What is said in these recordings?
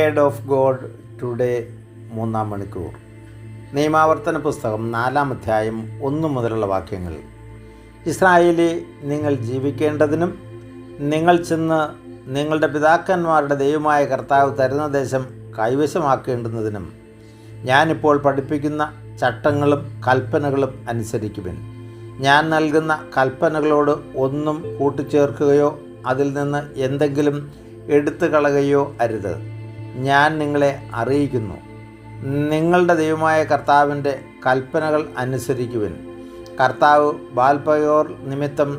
Word of God today 3-ാം മണിക്കൂർ. നിയമാവർത്തന പുസ്തകം 4-ാം അധ്യായം 1 മുതലുള്ള വാക്യങ്ങൾ. ഇസ്രായേലേ, നിങ്ങൾ ജീവിക്കേണ്ടതിനും നിങ്ങൾ ചെന്ന് നിങ്ങളുടെ പിതാക്കന്മാരുടെ ദൈവമായ കർത്താവ് തരുന്ന ദേശം കൈവശമാക്കേണ്ടുന്നതിനും ഞാനിപ്പോൾ പഠിപ്പിക്കുന്ന ചട്ടങ്ങളും കൽപ്പനകളും അനുസരിക്കുവിൻ. ഞാൻ നൽകുന്ന കൽപ്പനകളോട് ഒന്നും കൂട്ടിച്ചേർക്കുകയോ അതിൽ നിന്ന് എന്തെങ്കിലും എടുത്തു കളയുകയോ അരുത്. ഞാൻ നിങ്ങളെ അറിയിക്കുന്നു, നിങ്ങളുടെ ദൈവമായ കർത്താവിൻ്റെ കൽപ്പനകൾ അനുസരിക്കുവിൻ. കർത്താവ് ബാൽപയോർ നിമിത്തം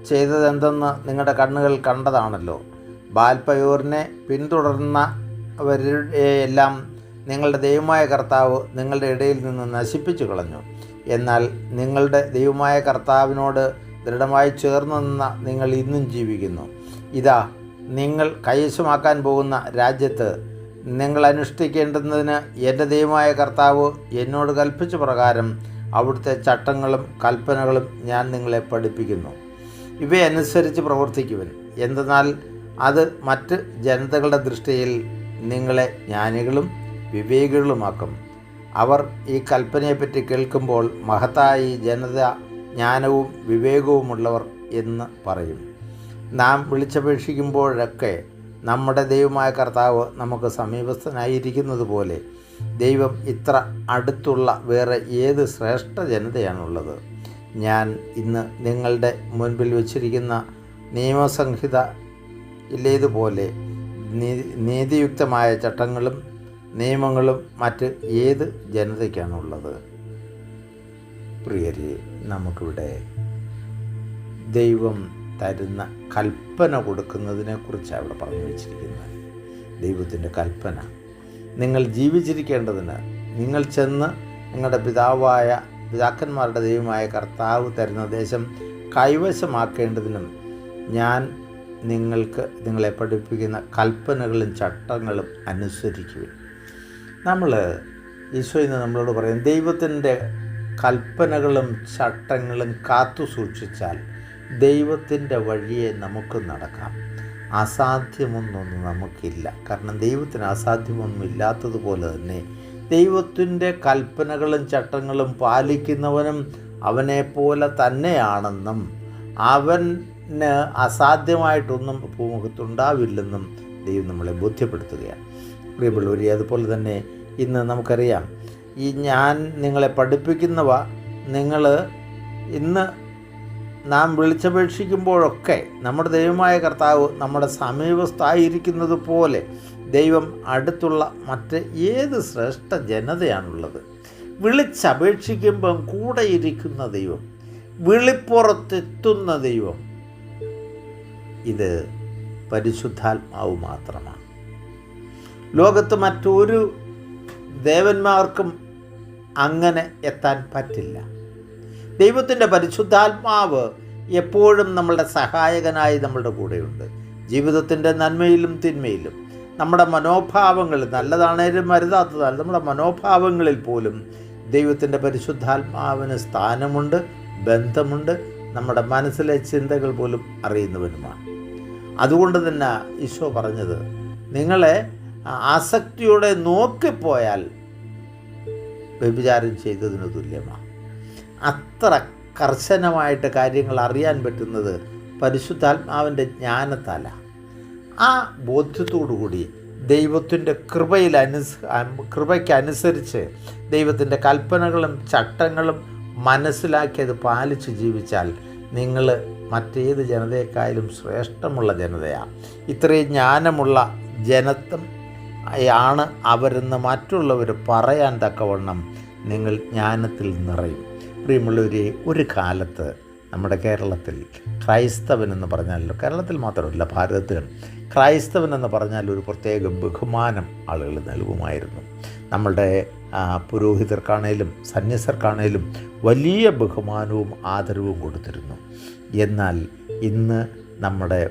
ചെയ്തതെന്തെന്ന് നിങ്ങളുടെ കണ്ണുകൾ കണ്ടതാണല്ലോ. ബാൽപയോറിനെ പിന്തുടർന്നവരെയെല്ലാം നിങ്ങളുടെ ദൈവമായ കർത്താവ് നിങ്ങളുടെ ഇടയിൽ നിന്ന് നശിപ്പിച്ചു കളഞ്ഞു. എന്നാൽ നിങ്ങളുടെ ദൈവമായ കർത്താവിനോട് ദൃഢമായി ചേർന്ന് നിന്ന നിങ്ങൾ ഇന്നും ജീവിക്കുന്നു. ഇതാ, നിങ്ങൾ കൈവശമാക്കാൻ പോകുന്ന രാജ്യത്ത് നിങ്ങൾ അനുഷ്ഠിക്കേണ്ടുന്നതിന് എൻ്റെ ദൈവമായ കർത്താവ് എന്നോട് കൽപ്പിച്ച പ്രകാരം അവിടുത്തെ ചട്ടങ്ങളും കൽപ്പനകളും ഞാൻ നിങ്ങളെ പഠിപ്പിക്കുന്നു. ഇവയനുസരിച്ച് പ്രവർത്തിക്കുവിൻ. എന്തെന്നാൽ അത് മറ്റ് ജനതകളുടെ ദൃഷ്ടിയിൽ നിങ്ങളെ ജ്ഞാനികളും വിവേകികളുമാക്കും. അവർ ഈ കൽപ്പനയെപ്പറ്റി കേൾക്കുമ്പോൾ മഹത്തായ ഈ ജനത ജ്ഞാനവും വിവേകവുമുള്ളവർ എന്ന് പറയും. നാം വിളിച്ചപേക്ഷിക്കുമ്പോഴൊക്കെ നമ്മുടെ ദൈവമായ കർത്താവ് നമുക്ക് സമീപസ്ഥനായിരിക്കുന്നത് പോലെ ദൈവം ഇത്ര അടുത്തുള്ള വേറെ ഏത് ശ്രേഷ്ഠ ജനതയാണുള്ളത്? ഞാൻ ഇന്ന് നിങ്ങളുടെ മുൻപിൽ വച്ചിരിക്കുന്ന നിയമസംഹിത ഇല്ലേതുപോലെ നീതിയുക്തമായ ചട്ടങ്ങളും നിയമങ്ങളും മറ്റ് ഏത് ജനതയ്ക്കാണുള്ളത്? പ്രിയരെ, നമുക്കിവിടെ ദൈവം തരുന്ന കൽപ്പന കൊടുക്കുന്നതിനെക്കുറിച്ചാണ് ഇവിടെ പറഞ്ഞു വച്ചിരിക്കുന്നത്. ദൈവത്തിൻ്റെ കൽപ്പന, നിങ്ങൾ ജീവിച്ചിരിക്കേണ്ടതിന് നിങ്ങൾ ചെന്ന് നിങ്ങളുടെ പിതാക്കന്മാരുടെ ദൈവമായ കർത്താവ് തരുന്ന ദേശം കൈവശമാക്കേണ്ടതിനും ഞാൻ നിങ്ങളെ പഠിപ്പിക്കുന്ന കൽപ്പനകളും ചട്ടങ്ങളും അനുസരിക്കുവിൻ. ഈശോ ഇന്ന് നമ്മളോട് പറയും, ദൈവത്തിൻ്റെ കൽപ്പനകളും ചട്ടങ്ങളും കാത്തു സൂക്ഷിച്ചാൽ ദൈവത്തിൻ്റെ വഴിയെ നമുക്ക് നടക്കാം. അസാധ്യമൊന്നും നമുക്കില്ല. കാരണം ദൈവത്തിന് അസാധ്യമൊന്നും ഇല്ലാത്തതുപോലെ തന്നെ ദൈവത്തിൻ്റെ കൽപ്പനകളും ചട്ടങ്ങളും പാലിക്കുന്നവനും അവനെപ്പോലെ തന്നെയാണെന്നും അവന് അസാധ്യമായിട്ടൊന്നും ഭൂമുഖത്തുണ്ടാവില്ലെന്നും ദൈവം നമ്മളെ ബോധ്യപ്പെടുത്തുകയാണ്. പ്രിയമുള്ളവരെ, അതുപോലെ തന്നെ ഇന്ന് നമുക്കറിയാം, ഞാൻ നിങ്ങളെ പഠിപ്പിക്കുന്നവ നിങ്ങൾ ഇന്ന് നാം വിളിച്ചപേക്ഷിക്കുമ്പോഴൊക്കെ നമ്മുടെ ദൈവമായ കർത്താവ് നമ്മുടെ സമീപസ്ഥായിരിക്കുന്നത് പോലെ ദൈവം അടുത്തുള്ള മറ്റ് ഏത് ശ്രേഷ്ഠ ജനതയാണുള്ളത്? വിളിച്ചപേക്ഷിക്കുമ്പം കൂടെ ഇരിക്കുന്ന ദൈവം, വിളിപ്പുറത്തെത്തുന്ന ദൈവം, ഇത് പരിശുദ്ധാത്മാവ് മാത്രമാണ്. ലോകത്ത് മറ്റൊരു ദേവന്മാർക്കും അങ്ങനെ എത്താൻ പറ്റില്ല. ദൈവത്തിൻ്റെ പരിശുദ്ധാത്മാവ് എപ്പോഴും നമ്മളുടെ സഹായകനായി നമ്മളുടെ കൂടെയുണ്ട്. ജീവിതത്തിൻ്റെ നന്മയിലും തിന്മയിലും നമ്മുടെ മനോഭാവങ്ങളിൽ, നല്ലതാണേലും അരുതാത്തതാണ്, നമ്മുടെ മനോഭാവങ്ങളിൽ പോലും ദൈവത്തിൻ്റെ പരിശുദ്ധാത്മാവിന് സ്ഥാനമുണ്ട്, ബന്ധമുണ്ട്. നമ്മുടെ മനസ്സിലെ ചിന്തകൾ പോലും അറിയുന്നവനുമാണ്. അതുകൊണ്ട് തന്നെ ഈശോ പറഞ്ഞത്, നിങ്ങളെ ആസക്തിയോടെ നോക്കിപ്പോയാൽ വ്യഭിചാരം ചെയ്തതിന് തുല്യമാണ്. അത്ര കർശനമായിട്ട് കാര്യങ്ങൾ അറിയാൻ പറ്റുന്നത് പരിശുദ്ധാത്മാവിൻ്റെ ജ്ഞാനത്താലാണ്. ആ ബോധ്യത്തോടുകൂടി ദൈവത്തിൻ്റെ കൃപയ്ക്കനുസരിച്ച് ദൈവത്തിൻ്റെ കൽപ്പനകളും ചട്ടങ്ങളും മനസ്സിലാക്കി അത് പാലിച്ച് ജീവിച്ചാൽ നിങ്ങൾ മറ്റേത് ജനതയെക്കാളും ശ്രേഷ്ഠമുള്ള ജനതയാണ്. ഇത്രയും ജ്ഞാനമുള്ള ജനത്വം ആണ് അവരെന്ന് മറ്റുള്ളവർ പറയാൻ തക്കവണ്ണം നിങ്ങൾ ജ്ഞാനത്തിൽ നിറയും. പ്രിയമുള്ളവരെ, ഒരു കാലത്ത് നമ്മുടെ കേരളത്തിൽ ക്രൈസ്തവനെന്ന് പറഞ്ഞാൽ, കേരളത്തിൽ മാത്രമല്ല ഭാരതത്തിൽ ക്രൈസ്തവനെന്ന് പറഞ്ഞാൽ ഒരു പ്രത്യേക ബഹുമാനം ആളുകൾ നൽകുമായിരുന്നു. നമ്മളുടെ പുരോഹിതർക്കാണേലും സന്യസ്തർക്കാണേലും വലിയ ബഹുമാനവും ആദരവും കൊടുത്തിരുന്നു. എന്നാൽ ഇന്ന് നമ്മുടെ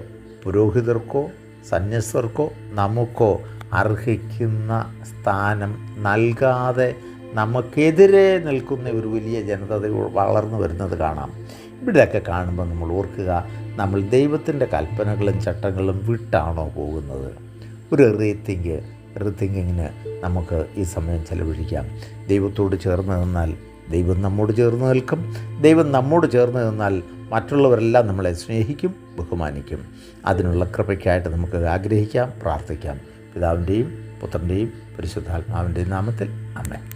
പുരോഹിതർക്കോ സന്യസ്തർക്കോ നമുക്കോ അർഹിക്കുന്ന സ്ഥാനം നൽകാതെ നമുക്കെതിരെ നിൽക്കുന്ന ഒരു വലിയ ജനത വളർന്നു വരുന്നത് കാണാം. ഇവിടെയൊക്കെ കാണുമ്പോൾ നമ്മൾ ഓർക്കുക, നമ്മൾ ദൈവത്തിൻ്റെ കൽപ്പനകളും ചട്ടങ്ങളും വിട്ടാണോ പോകുന്നത്? ഒരു റീത്തിങ്ക് തിങ്കിങ്ങിന് നമുക്ക് ഈ സമയം ചെലവഴിക്കാം. ദൈവത്തോട് ചേർന്ന് നിന്നാൽ ദൈവം നമ്മോട് ചേർന്ന് നിൽക്കും. ദൈവം നമ്മോട് ചേർന്ന് നിന്നാൽ മറ്റുള്ളവരെല്ലാം നമ്മളെ സ്നേഹിക്കും, ബഹുമാനിക്കും. അതിനുള്ള കൃപയ്ക്കായിട്ട് നമുക്ക് ആഗ്രഹിക്കാം, പ്രാർത്ഥിക്കാം. പിതാവിൻ്റെയും പുത്രൻ്റെയും പരിശുദ്ധാത്മാവിൻ്റെയും നാമത്തിൽ ആമേൻ.